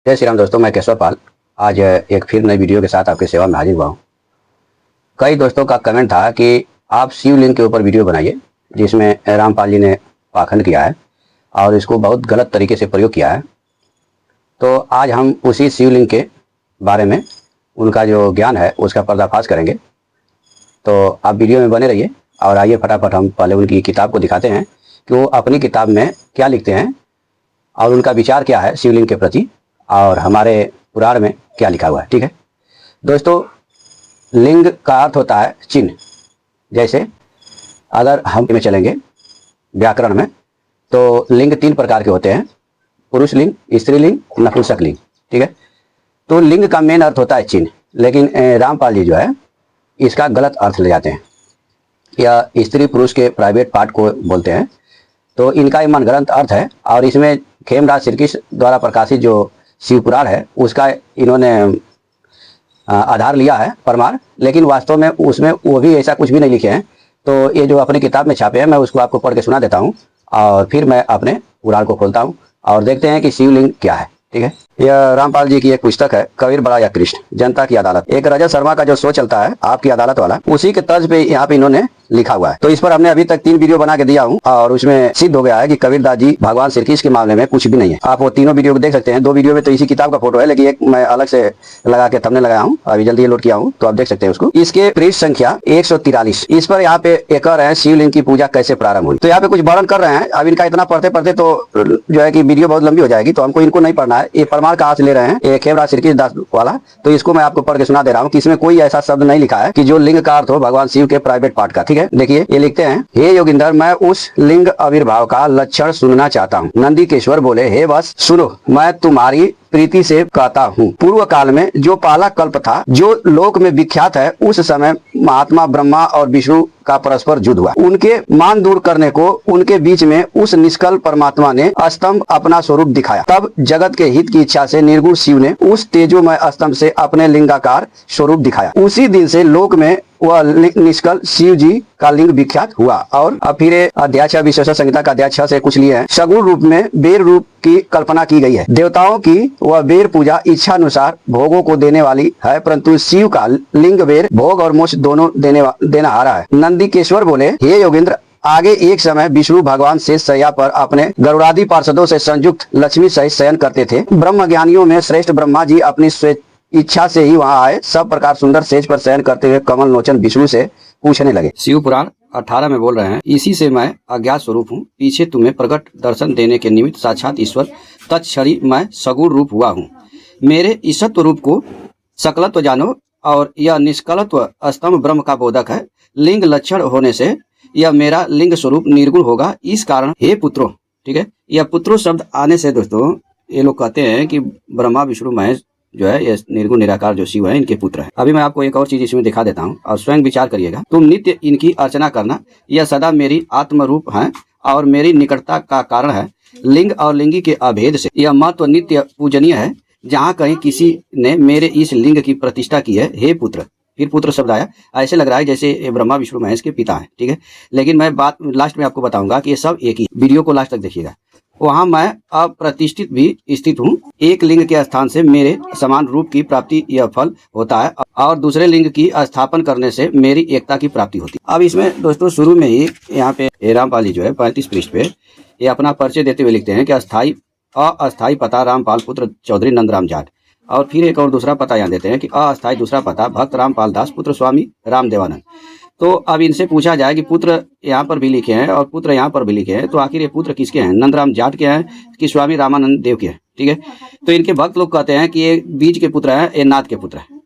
जय श्री राम दोस्तों, मैं केशव पाल आज एक फिर नई वीडियो के साथ आपकी सेवा में हाजिर हुआ हूँ। कई दोस्तों का कमेंट था कि आप शिवलिंग के ऊपर वीडियो बनाइए जिसमें रामपाल जी ने पाखंड किया है और इसको बहुत गलत तरीके से प्रयोग किया है। तो आज हम उसी शिवलिंग के बारे में उनका जो ज्ञान है उसका पर्दाफाश करेंगे। तो आप वीडियो में बने रहिए और आइए फटाफट हम पहले उनकी किताब को दिखाते हैं कि वो अपनी किताब में क्या लिखते हैं और उनका विचार क्या है शिवलिंग के प्रति और हमारे पुराण में क्या लिखा हुआ है। ठीक है दोस्तों, लिंग का अर्थ होता है चिन्ह। जैसे अगर हम में चलेंगे व्याकरण में तो लिंग 3 प्रकार के होते हैं, पुरुष लिंग, स्त्रीलिंग, नपुंसक लिंग। ठीक है, तो लिंग का मेन अर्थ होता है चिन्ह, लेकिन रामपाल जी जो है इसका गलत अर्थ ले जाते हैं या स्त्री पुरुष के प्राइवेट पार्ट को बोलते हैं। तो इनका एक मनगढ़ंत अर्थ है और इसमें खेमराज श्रीकृष्ण द्वारा प्रकाशित जो शिव पुराण है उसका इन्होंने आधार लिया है प्रमाण, लेकिन वास्तव में उसमें वो भी ऐसा कुछ भी नहीं लिखे हैं। तो ये जो अपनी किताब में छापे हैं मैं उसको आपको पढ़ के सुना देता हूँ और फिर मैं अपने पुराण को खोलता हूँ और देखते हैं कि शिवलिंग क्या है। ठीक है, यह रामपाल जी की एक पुस्तक है, कबीर बड़ा या कृष्ण, जनता की अदालत। एक रजत शर्मा का जो शो चलता है आपकी अदालत वाला, उसी के तर्ज पे यहाँ पे इन्होंने लिखा हुआ है। तो इस पर हमने अभी तक 3 वीडियो बना के दिया हूँ और उसमें सिद्ध हो गया है कि कबीरदास जी भगवान श्री कृष्ण के मामले में कुछ भी नहीं है। आप वो तीनों वीडियो को देख सकते हैं। 2 वीडियो में तो इसी किताब का फोटो है, लेकिन एक मैं अलग से लगा के थंबनेल लगाया हूँ, अभी जल्दी लोड किया हूँ तो आप देख सकते हैं उसको। इसके पृष्ठ संख्या 143। इस पर यहाँ पे एक और है शिवलिंग की पूजा कैसे प्रारंभ हुई। तो यहाँ पे कुछ वर्णन कर रहे हैं। अब इनका इतना पढ़ते पढ़ते तो जो है कि वीडियो बहुत लंबी हो जाएगी, तो हमको इनको नहीं पढ़ना है। ये प्रमाण कहाँ से ले रहे हैं, ये खेमराज श्रीकृष्ण दास वाला। तो इसको मैं आपको पढ़ के सुना दे रहा हूँ कि इसमें कोई ऐसा शब्द नहीं लिखा है कि जो लिंग का अर्थ हो भगवान शिव के प्राइवेट पार्ट का। ठीक है, देखिए ये लिखते हैं, हे योगिंदर, मैं उस लिंग आविर्भाव का लक्षण सुनना चाहता हूँ। नंदीकेश्वर बोले, हे बस सुनो, मैं तुम्हारी प्रीति से कहता हूँ। पूर्व काल में जो पहला कल्प था जो लोक में विख्यात है, उस समय महात्मा ब्रह्मा और विष्णु का परस्पर युद्ध हुआ। उनके मान दूर करने को उनके बीच में उस निष्कल परमात्मा ने स्तंभ अपना स्वरूप दिखाया। तब जगत के हित की इच्छा से निर्गुण शिव ने उस तेजोमय स्तंभ से अपने लिंगाकार स्वरूप दिखाया। उसी दिन से लोक में वह निष्कल शिव जी का लिंग विख्यात हुआ। और अब फिर अध्याय 6 विशेषण संहिता का अध्याय 6 से कुछ लिए हैं। सगुण रूप में बेर रूप की कल्पना की गई है। देवताओं की वह बेर पूजा इच्छा अनुसार भोगों को देने वाली है, परंतु शिव का लिंग बेर भोग और मोक्ष दोनों देना आ रहा है। नंदीकेश्वर बोले, हे योगेंद्र, आगे एक समय विष्णु भगवान शेष शैया पर अपने गरुड़ादि पार्षदों से संयुक्त लक्ष्मी सहित शयन करते थे। ब्रह्म ज्ञानियों में श्रेष्ठ ब्रह्मा जी अपनी इच्छा से ही वहां आए। सब प्रकार सुंदर सेज पर शयन करते हुए कमल लोचन विष्णु से पूछने लगे। शिव पुराण 18 में बोल रहे हैं, इसी से मैं अज्ञात स्वरूप हूँ। पीछे तुम्हें प्रकट दर्शन देने के निमित्त साक्षात ईश्वर तत्क्षरी मैं सगुण रूप हुआ हूँ। मेरे ईशत्व रूप को सकलत्व जानो और यह निष्कलत्व स्तंभ ब्रह्म का बोधक है। लिंग लक्षण होने से यह मेरा लिंग स्वरूप निर्गुण होगा। इस कारण हे पुत्रो, ठीक है, यह पुत्रो शब्द आने से दोस्तों ये लोग कहते हैं कि ब्रह्मा विष्णु महेश जो है ये निर्गुण निराकार जो शिव है इनके पुत्र है। अभी मैं आपको एक और चीज इसमें दिखा देता हूँ और स्वयं विचार करिएगा। तुम नित्य इनकी अर्चना करना, यह सदा मेरी आत्म रूप है और मेरी निकटता का कारण है। लिंग और लिंगी के अभेद से यह महत्व नित्य पूजनीय है। जहाँ कहीं किसी ने मेरे इस लिंग की प्रतिष्ठा की है, हे पुत्र, फिर पुत्र शब्द आया, ऐसे लग रहा है जैसे ब्रह्मा विष्णु महेश के पिता है। ठीक है, लेकिन मैं बात लास्ट में आपको बताऊंगा कि ये सब एक ही। वीडियो को लास्ट तक देखिएगा। वहां मैं अप्रतिष्ठित भी स्थित हूँ। एक लिंग के स्थान से मेरे समान रूप की प्राप्ति यह फल होता है और दूसरे लिंग की स्थापन करने से मेरी एकता की प्राप्ति होती है। अब इसमें दोस्तों शुरू में ही यहाँ पे रामपाल जी जो है 35 पृष्ठ पे ये अपना परिचय देते हुए लिखते हैं कि अस्थाई पता रामपाल पुत्र चौधरी नंदराम जाट। और फिर एक और दूसरा पता यहाँ देते हैं कि अस्थाई दूसरा पता भक्त रामपाल दास पुत्र स्वामी राम देवानंद। तो अब इनसे पूछा जाए कि पुत्र यहाँ पर भी लिखे हैं और पुत्र यहाँ पर भी लिखे हैं, तो आखिर ये पुत्र किसके हैं, नंदराम जाट के हैं कि स्वामी रामानंद देव के हैं। ठीक है, तो इनके भक्त लोग कहते हैं कि ये बीज के पुत्र हैं, ये नाथ के पुत्र हैं।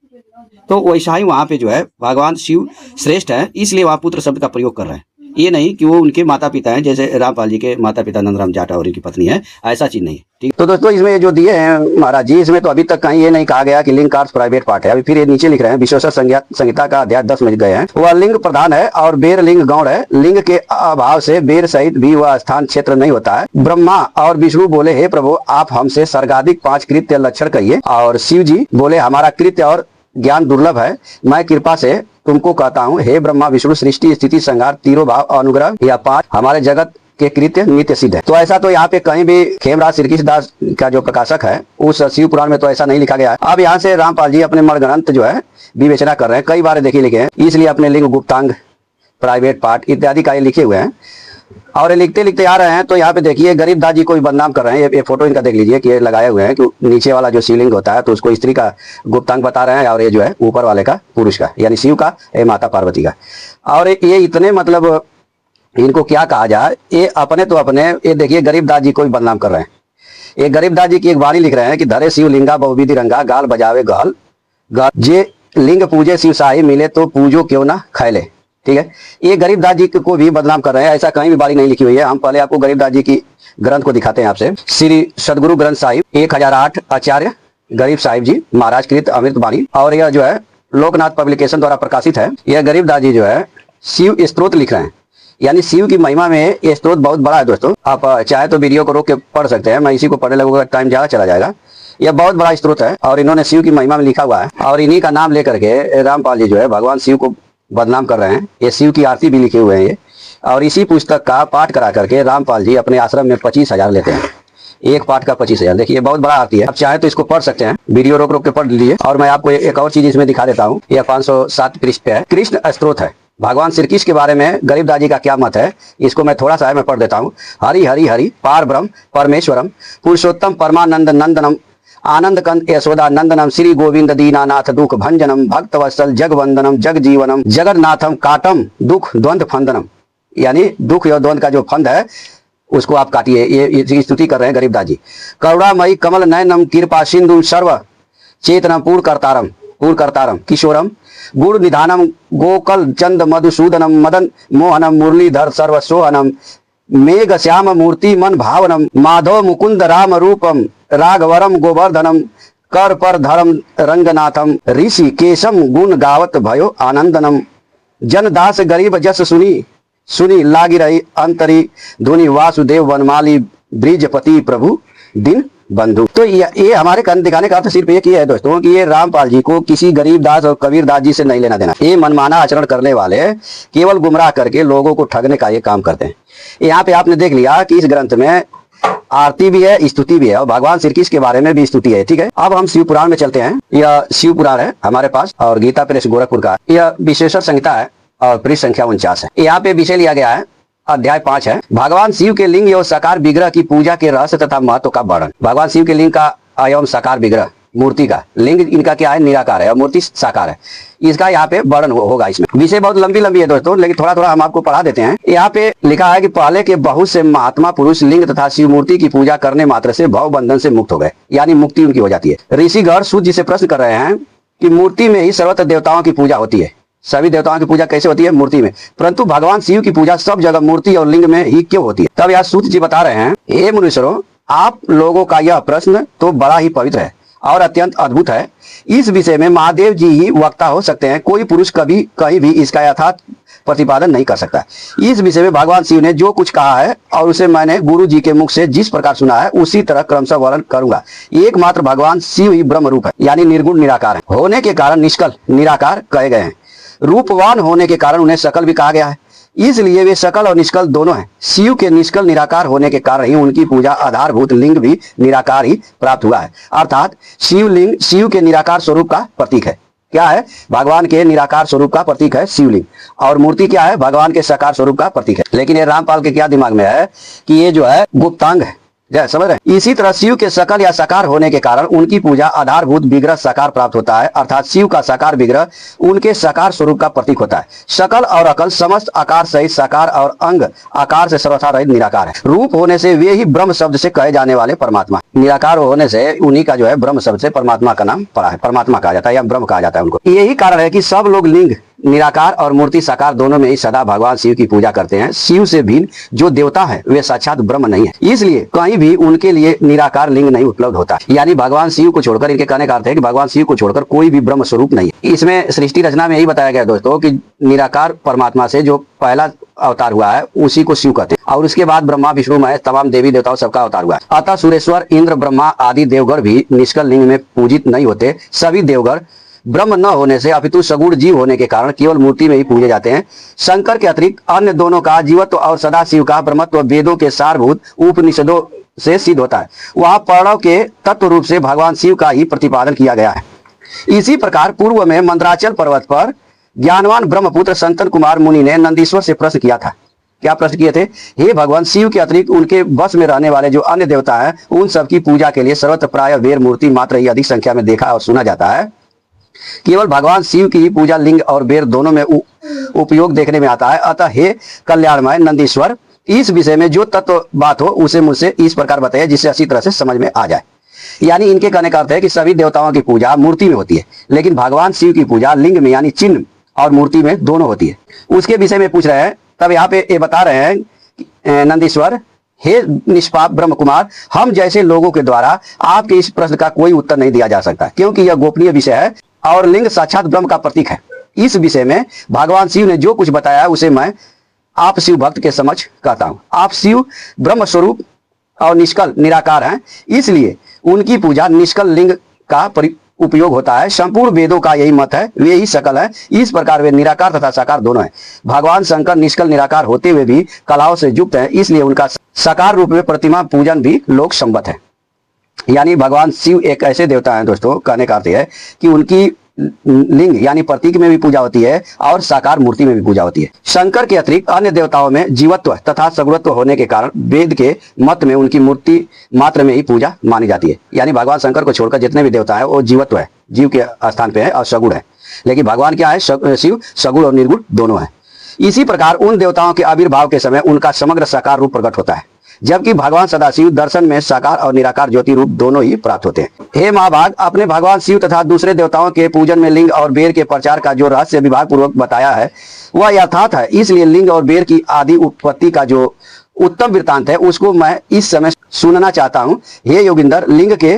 तो वैसा ही वहाँ पे जो है भगवान शिव श्रेष्ठ है, इसलिए वहाँ पुत्र शब्द का प्रयोग कर रहे हैं। ये नहीं कि वो उनके माता पिता हैं, जैसे रामपाल जी के माता पिता नंदराम जाट और इनकी पत्नी है, ऐसा चीज नहीं। ठीक, तो दोस्तों इसमें जो दिए हैं महाराज जी, इसमें तो अभी तक कहीं ये नहीं कहा गया कि लिंग का अर्थ प्राइवेट पार्ट है। अभी फिर ये नीचे लिख रहे हैं, विशेषण संहिता का अध्याय 10 में गए हैं, वह लिंग प्रधान है और बेर लिंग गौण है। लिंग के अभाव से बेर सहित भी वह स्थान क्षेत्र नहीं होता है। ब्रह्मा और विष्णु बोले, हे प्रभु, आप हमसे सर्गाधिक 5 कृत्य लक्षण कहिए। और शिव जी बोले, हमारा कृत्य और ज्ञान दुर्लभ है, मैं कृपा से तुमको कहता हूँ। हे ब्रह्मा विष्णु, सृष्टि स्थिति संहार तीनों भाव अनुग्रह या 5 हमारे जगत के कृत्य नित्य सिद्ध है। तो ऐसा तो यहाँ पे कहीं भी खेमराज श्री कृष्ण दास का जो प्रकाशक है उस शिव पुराण में तो ऐसा नहीं लिखा गया है। अब यहाँ से रामपाल जी अपने मणग्रंथ जो है विवेचना कर रहे हैं, कई बार देखिए लिखे हैं, इसलिए अपने लिंग गुप्तांग प्राइवेट पार्ट इत्यादि का लिखे हुए हैं और लिखते लिखते आ रहे हैं। तो यहाँ पे देखिए गरीबदास जी को भी बदनाम कर रहे हैं। ये फोटो इनका देख लीजिए कि ये लगाए हुए हैं कि नीचे वाला जो शिवलिंग होता है तो उसको स्त्री का गुप्तांग बता रहे हैं और ये जो है ऊपर वाले का पुरुष का, यानी शिव का, ये माता पार्वती का। और ये इतने मतलब इनको क्या कहा जाए, ये अपने तो अपने, ये देखिए गरीबदास जी को भी बदनाम कर रहे हैं। ये गरीबदास जी की एक वाणी लिख रहे हैं कि धरे शिव लिंगा बहुविधि रंगा गाल बजावे गाल जे लिंग पूजे शिव साई मिले तो पूजो क्यों ना खैले। ठीक है, ये गरीबदास जी को भी बदनाम कर रहे हैं, ऐसा कहीं भी वाणी नहीं लिखी हुई है। हम पहले आपको गरीबदास जी की ग्रंथ को दिखाते हैं आपसे। श्री सदगुरु ग्रंथ साहिब 1008 आचार्य गरीब साहिब जी महाराज कृत अमृत वाणी, और यह जो है लोकनाथ पब्लिकेशन द्वारा प्रकाशित है। यह गरीबदास जी जो है शिव स्त्रोत लिख रहे हैं, यानी शिव की महिमा में ये स्त्रोत बहुत बड़ा है दोस्तों। आप चाहे तो वीडियो को रोक के पढ़ सकते हैं, मैं इसी को पढ़ने लगूंगा, टाइम ज्यादा चला जाएगा। यह बहुत बड़ा स्त्रोत है और इन्होंने शिव की महिमा में लिखा हुआ है और इन्हीं का नाम लेकर के रामपाल जी जो है भगवान शिव को बदनाम कर रहे हैं। ये शिव की आरती भी लिखे हुए हैं ये, और इसी पुस्तक का पाठ करा करके रामपाल जी अपने आश्रम में 25,000 लेते हैं। एक पाठ का 25,000। देखिए बहुत बड़ा आरती है, आप चाहे तो इसको पढ़ सकते हैं, वीडियो रोक रोक के पढ़ लीजिए। और मैं आपको एक और चीज इसमें दिखा देता हूँ। यह 507 पृष्ठ पे है, कृष्ण स्त्रोत है। भगवान श्री कृष्ण के बारे में गरीबदास जी का क्या मत है, इसको मैं थोड़ा सा मैं पढ़ देता हूँ। हरि हरि हरि पार ब्रह्म परमेश्वरम पुरुषोत्तम परमानंद नंदनम आनंद कंद यशोदा नंदनम श्री गोविंद दीनानाथ दुख भंजनम भक्तवत्सल जगवंदनम जग जीवनम जगन्नाथम काटम दुख द्वंद फंदनम, यानी दुख और द्वंद का जो फंद है उसको आप काटिए। ये स्तुति कर रहे हैं गरीबदास जी। करुणामयी कमल नयनम कृपा सिंधु सर्व चेतनम पूर्ण करतारम किशोरम गुण निधानम गोकल चंद मधुसूदनम मदन मोहनम मुरलीधर सर्व सोहनम मेघ श्याम मूर्ति मन भावनम माधव मुकुंद राम रूपम राघवरम गोवर्धनम कर पर धर्म रंगनाथम ऋषि केशम गुण गावत भयो आनंदनम जनदास गरीब जस सुनी लागी रही अंतरी धुनि वासुदेव वनमाली ब्रिजपति प्रभु दिन बंधु। तो ये हमारे कंध दिखाने का अर्थ सिर्फ एक ही है दोस्तों कि ये रामपाल जी को किसी गरीबदास और कबीरदास जी से नहीं लेना देना। ये मनमाना आचरण करने वाले केवल गुमराह करके लोगों को ठगने का ये काम करते हैं। यहाँ पे आपने देख लिया कि इस ग्रंथ में आरती भी है, स्तुति भी है और भगवान श्री कृष्ण के बारे में भी स्तुति है। ठीक है, अब हम शिव पुराण में चलते हैं। यह शिव पुराण है हमारे पास और गीता प्रेस गोरखपुर का। यह विशेषण संहिता है और पृष्ठ संख्या 49 है। यहाँ पे विषय लिया गया है, अध्याय 5 है भगवान शिव के लिंग एवं साकार विग्रह की पूजा के रहस्य तथा महत्व का वर्णन। भगवान शिव के लिंग का एवं साकार विग्रह, मूर्ति का, लिंग इनका क्या है, निराकार है और मूर्ति साकार है, इसका यहाँ पे वर्णन होगा। इसमें विषय बहुत लंबी है दोस्तों, लेकिन थोड़ा थोड़ा हम आपको पढ़ा देते हैं। यहाँ पे लिखा है कि पहले के बहुत से महात्मा पुरुष लिंग तथा शिव मूर्ति की पूजा करने मात्र से भव बंधन से मुक्त हो गए, यानी मुक्ति उनकी हो जाती है। ऋषिगण सूत जी से प्रश्न कर रहे हैं कि मूर्ति में ही सर्वत्र देवताओं की पूजा होती है, सभी देवताओं की पूजा कैसे होती है, मूर्ति में, परंतु भगवान शिव की पूजा सब जगह मूर्ति और लिंग में ही क्यों होती है। तब यहाँ सूत जी बता रहे हैं, हे मुनीश्वरों, आप लोगों का यह प्रश्न तो बड़ा ही पवित्र है और अत्यंत अद्भुत है। इस विषय में महादेव जी ही वक्ता हो सकते हैं, कोई पुरुष कभी कहीं भी इसका यथार्थ प्रतिपादन नहीं कर सकता। इस विषय में भगवान शिव ने जो कुछ कहा है और उसे मैंने गुरु जी के मुख से जिस प्रकार सुना है उसी तरह क्रमशः वर्णन करूंगा। एकमात्र भगवान शिव ही ब्रह्म रूप है, यानी निर्गुण निराकार है, होने के कारण निष्कल निराकार कहे गए हैं। रूपवान होने के कारण उन्हें सकल भी कहा गया है, इसलिए वे सकल और निष्कल दोनों हैं। शिव के निष्कल निराकार होने के कारण ही उनकी पूजा आधारभूत लिंग भी निराकार ही प्राप्त हुआ है, अर्थात शिवलिंग शिव के निराकार स्वरूप का प्रतीक है। क्या है, भगवान के निराकार स्वरूप का प्रतीक है शिवलिंग, और मूर्ति क्या है, भगवान के साकार स्वरूप का प्रतीक है। लेकिन ये रामपाल के क्या दिमाग में है कि ये जो है गुप्तांग है, समझ रहे। इसी तरह शिव के सकल या साकार होने के कारण उनकी पूजा आधारभूत विग्रह साकार प्राप्त होता है, अर्थात शिव का साकार विग्रह उनके साकार स्वरूप का प्रतीक होता है। सकल और अकल समस्त आकार सहित साकार और अंग आकार से सर्वथा रहित निराकार है। रूप होने से वे ही ब्रह्म शब्द से कहे जाने वाले परमात्मा, निराकार होने से उन्हीं का जो है ब्रह्म शब्द से परमात्मा का नाम पड़ा है, परमात्मा कहा जाता है या ब्रह्म कहा जाता है उनको। यही कारण है कि सब लोग लिंग निराकार और मूर्ति साकार दोनों में ही सदा भगवान शिव की पूजा करते हैं। शिव से भिन्न जो देवता है वे साक्षात ब्रह्म नहीं है, इसलिए कहीं भी उनके लिए निराकार लिंग नहीं उपलब्ध होता। यानी भगवान शिव को छोड़कर, इनके कहने का अर्थ है कि भगवान शिव को छोड़कर कोई भी ब्रह्म स्वरूप नहीं है। इसमें सृष्टि रचना में यही बताया गया दोस्तों कि निराकार परमात्मा से जो पहला अवतार हुआ है उसी को शिव कहते हैं, और उसके बाद ब्रह्मा विष्णु महेश तमाम देवी देवताओं सबका अवतार हुआ है। अतः सुरेश्वर इंद्र ब्रह्मा आदि देवगण भी निष्कल लिंग में पूजित नहीं होते। सभी देवगण ब्रह्म न होने से अपितु सगुण जीव होने के कारण केवल मूर्ति में ही पूजे जाते हैं। शंकर के अतिरिक्त अन्य दोनों का जीवत्व और सदाशिव का ब्रह्मत्व वेदों के सारभूत उपनिषदों से सिद्ध होता है। वहां प्रणव के तत्व रूप से भगवान शिव का ही प्रतिपादन किया गया है। इसी प्रकार पूर्व में मंदराचल पर्वत पर ज्ञानवान ब्रह्मपुत्र संतन कुमार मुनि ने नंदीश्वर से प्रश्न किया था। क्या प्रश्न किए थे? हे भगवान, शिव के अतिरिक्त उनके बस में रहने वाले जो अन्य देवता हैं उन सब की पूजा के लिए सर्वत्र प्राय वेर मूर्ति मात्र ही अधिक संख्या में देखा और सुना जाता है। केवल भगवान शिव की ही पूजा लिंग और बेर दोनों में उपयोग देखने में आता है। अतः हे कल्याणमय नंदीश्वर, इस विषय में जो तत्व बात हो उसे मुझसे इस प्रकार बताइए जिससे अच्छी तरह से समझ में आ जाए। यानी इनके कहने का अर्थ है कि सभी देवताओं की पूजा मूर्ति में होती है, लेकिन भगवान शिव की पूजा लिंग में यानी चिन्ह और मूर्ति में दोनों होती है। उसके विषय में पूछ रहे हैं। तब यहाँ पे ये बता रहे हैं नंदीश्वर, हे निष्पाप ब्रह्म कुमार, हम जैसे लोगों के द्वारा आपके इस प्रश्न का कोई उत्तर नहीं दिया जा सकता, क्योंकि यह गोपनीय विषय है और लिंग साक्षात ब्रह्म का प्रतीक है। इस विषय में भगवान शिव ने जो कुछ बताया उसे मैं आप शिव भक्त के समक्ष कहता हूँ। आप शिव ब्रह्म स्वरूप और निष्कल निराकार हैं, इसलिए उनकी पूजा निष्कल लिंग का उपयोग होता है। संपूर्ण वेदों का यही मत है, वे ही सकल है। इस प्रकार वे निराकार तथा साकार दोनों हैं। भगवान शंकर निष्कल निराकार होते हुए भी कलाओं से युक्त हैं, इसलिए उनका साकार रूप में प्रतिमा पूजन भी लोक संगत है। यानी भगवान शिव एक ऐसे देवता हैं दोस्तों, कहने का अर्थ है कि उनकी लिंग यानी प्रतीक में भी पूजा होती है और साकार मूर्ति में भी पूजा होती है। शंकर के अतिरिक्त अन्य देवताओं में जीवत्व तथा सगुणत्व होने के कारण वेद के मत में उनकी मूर्ति मात्र में ही पूजा मानी जाती है। यानी भगवान शंकर को छोड़कर जितने भी देवता है वो जीवत्व है, जीव के स्थान पे है और सगुण है। लेकिन भगवान क्या है? शिव सगुण और निर्गुण दोनों है। इसी प्रकार उन देवताओं के आविर्भाव के समय उनका समग्र साकार रूप प्रकट होता है, जबकि भगवान सदाशिव दर्शन में साकार और निराकार ज्योति रूप दोनों ही प्राप्त होते हैं। हे महाभाग, अपने भगवान शिव तथा दूसरे देवताओं के पूजन में लिंग और बेर के प्रचार का जो रहस्य विभाग पूर्वक बताया है वह यथार्थ है। इसलिए लिंग और बेर की आदि उत्पत्ति का जो उत्तम वृत्तांत है उसको मैं इस समय सुनना चाहता हूँ। हे योगिंदर, लिंग के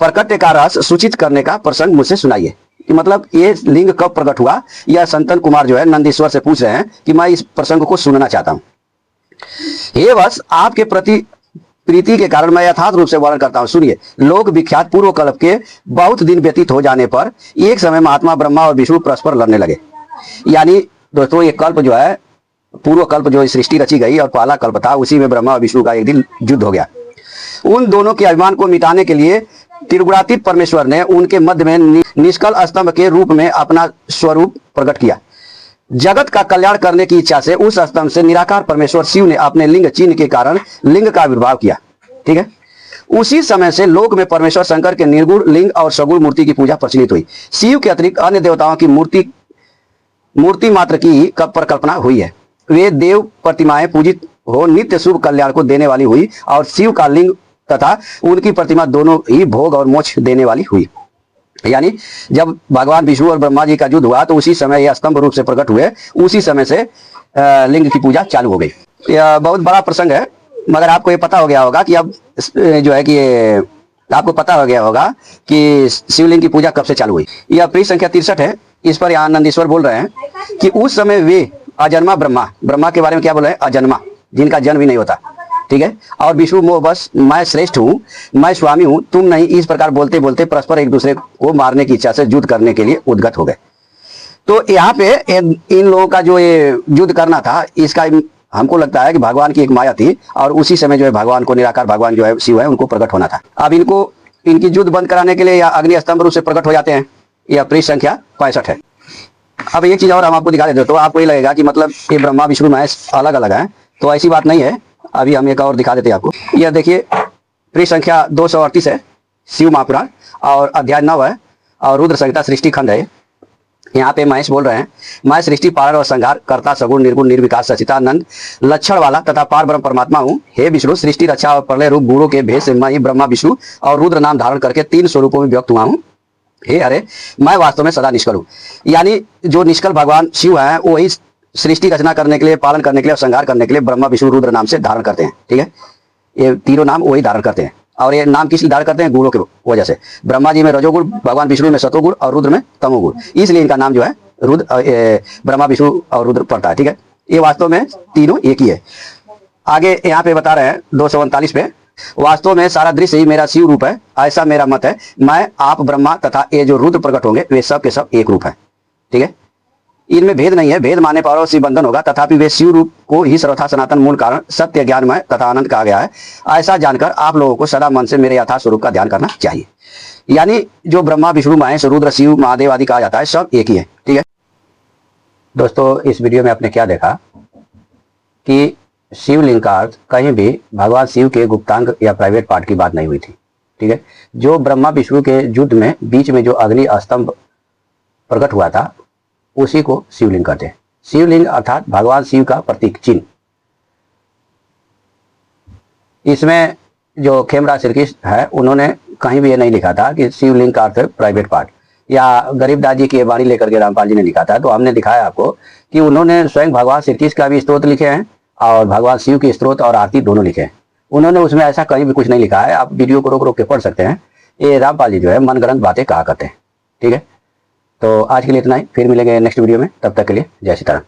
प्रकट का रहस्य सूचित करने का प्रसंग मुझसे सुनाइए। मतलब ये लिंग कब प्रकट हुआ, यह संतन कुमार जो है नंदीश्वर से पूछ रहे हैं कि मैं इस प्रसंग को सुनना चाहता हूँ। हे वत्स, आपके प्रति प्रीति के कारण मैं यथार्थ रूप से वर्णन करता हूं। सुनिए। लोक विख्यात पूर्व कल्प के बहुत दिन व्यतीत हो जाने पर एक समय महात्मा ब्रह्मा और विष्णु परस्पर लड़ने लगे। यानी दोस्तों ये कल्प जो है, पूर्व कल्प जो सृष्टि रची गई और पहला कल्प था, उसी में ब्रह्मा और विष्णु का एक दिन युद्ध हो गया। उन दोनों के अभिमान को मिटाने के लिए त्रिगुणातीत परमेश्वर ने उनके मध्य में निष्कल स्तंभ के रूप में अपना स्वरूप प्रकट किया। जगत का कल्याण करने की इच्छा से उस स्तंभ से निराकार परमेश्वर शिव ने अपने लिंग चिन्ह के कारण लिंग का आविर्भाव किया। ठीक है। उसी समय से लोक में परमेश्वर शंकर के निर्गुण लिंग और सगुण मूर्ति की पूजा प्रचलित हुई। शिव के अतिरिक्त अन्य देवताओं की मूर्ति मात्र की पर कल्पना हुई है। वे देव प्रतिमाएं पूजित हो नित्य शुभ कल्याण को देने वाली हुई और शिव का लिंग तथा उनकी प्रतिमा दोनों ही भोग और मोक्ष देने वाली हुई। यानी जब भगवान विष्णु और ब्रह्मा जी का युद्ध हुआ तो उसी समय यह स्तंभ रूप से प्रकट हुए, उसी समय से लिंग की पूजा चालू हो गई। यह बहुत बड़ा प्रसंग है, मगर आपको ये पता हो गया होगा कि अब जो है कि आपको पता हो गया होगा कि शिवलिंग की पूजा कब से चालू हुई। यह पृष्ठ संख्या 63 है। इस पर यहाँ नंदीश्वर बोल रहे हैं कि उस समय वे अजन्मा ब्रह्मा के बारे में क्या बोल रहे हैं? अजन्मा, जिनका जन्म ही नहीं होता। ठीक है। और विष्णु मोह बस मैं श्रेष्ठ हूँ, मैं स्वामी हूँ, तुम नहीं, इस प्रकार बोलते बोलते परस्पर एक दूसरे को मारने की इच्छा से युद्ध करने के लिए उद्गत हो गए। तो यहाँ पे इन लोगों का जो ये युद्ध करना था, इसका हमको लगता है कि भगवान की एक माया थी और उसी समय जो है भगवान को निराकार भगवान जो है शिव है उनको प्रकट होना था। अब इनकी युद्ध बंद कराने के लिए या अग्नि स्तंभ रूप से प्रकट हो जाते हैं। यह पृष्ठ संख्या 65 है। अब एक चीज और हम आपको दिखा देते तो आपको ये लगेगा कि मतलब ये ब्रह्मा विष्णु महेश अलग अलग है, तो ऐसी बात नहीं है। अभी हम एक और दिखा देते हैं आपको। यह देखिए पृष्ठ संख्या 238 है, शिव महापुराण और अध्याय 9 है और रुद्र संहिता सृष्टि खंड है। यहाँ पे महेश बोल रहे हैं, मैं सृष्टि पालन और संहार करता सगुण निर्गुण निर्विकार सचितानंद लक्षण वाला तथा पार ब्रह्म परमात्मा हूँ। हे विष्णु, सृष्टि रक्षा और प्रलय रूप गुणों के भेद से मैं ही ब्रह्मा विष्णु और रुद्र नाम धारण करके 3 स्वरूपों में व्यक्त हुआ हूँ। हे अरे, मैं वास्तव में सदा निष्कल हूँ। यानी जो निष्कल भगवान शिव है वही सृष्टि रचना करने के लिए, पालन करने के लिए और संहार करने के लिए ब्रह्मा विष्णु रुद्र नाम से धारण करते हैं। ठीक है। ये तीनों नाम वही धारण करते हैं। और ये नाम किस लिए धारण करते हैं? गुणों की वजह से। ब्रह्मा जी में रजोगुण, भगवान विष्णु में सतोगुण और रुद्र में तमोगुण, इसलिए इनका नाम जो है ब्रह्मा विष्णु और रुद्र पड़ता है। ठीक है। ये वास्तव में तीनों एक ही है। आगे यहाँ पे बता रहे हैं 239 पे, वास्तव में सारा दृश्य ही मेरा शिव रूप है, ऐसा मेरा मत है। मैं, आप, ब्रह्मा तथा ये जो रुद्र प्रकट होंगे वे सब के सब एक रूप है। ठीक है, इनमें भेद नहीं है। भेद मानने पर शिव बंधन होगा, तथापि वे शिव रूप को ही सर्वथा सनातन मूल कारण सत्य ज्ञानमय तथा आनंद कहा गया है। ऐसा जानकर आप लोगों को सदा मन से मेरे यथार्थ स्वरूप का ध्यान करना चाहिए। यानी जो ब्रह्मा, विष्णु, महेश, रुद्र, शिव, महादेव आदि कहा जाता है, सब एक ही है। ठीक है दोस्तों, इस वीडियो में आपने क्या देखा कि शिवलिंग का अर्थ कहीं भी भगवान शिव के गुप्तांग या प्राइवेट पार्ट की बात नहीं हुई थी। ठीक है, जो ब्रह्मा विष्णु के युद्ध में बीच में जो अग्नि स्तंभ प्रकट हुआ था उसी को शिवलिंग कहते हैं। शिवलिंग अर्थात भगवान शिव का प्रतीक चिन्ह। इसमें जो खेमराज श्री कृष्ण है उन्होंने कहीं भी ये नहीं लिखा था कि शिवलिंग का अर्थ है प्राइवेट पार्ट, या गरीबदास जी की वाणी लेकर के रामपाल जी ने लिखा था। तो हमने दिखाया आपको कि उन्होंने स्वयं भगवान श्री कृष्ण का भी स्तोत्र लिखे हैं और भगवान शिव के स्तोत्र और आरती दोनों लिखे हैं। उन्होंने उसमें ऐसा कहीं भी कुछ नहीं लिखा है। आप वीडियो को रोक रोक के पढ़ सकते हैं। ये रामपाल जी जो है मनगढ़ंत बातें कहा करते हैं। ठीक है, तो आज के लिए इतना ही, फिर मिलेंगे नेक्स्ट वीडियो में। तब तक के लिए जय सीताराम।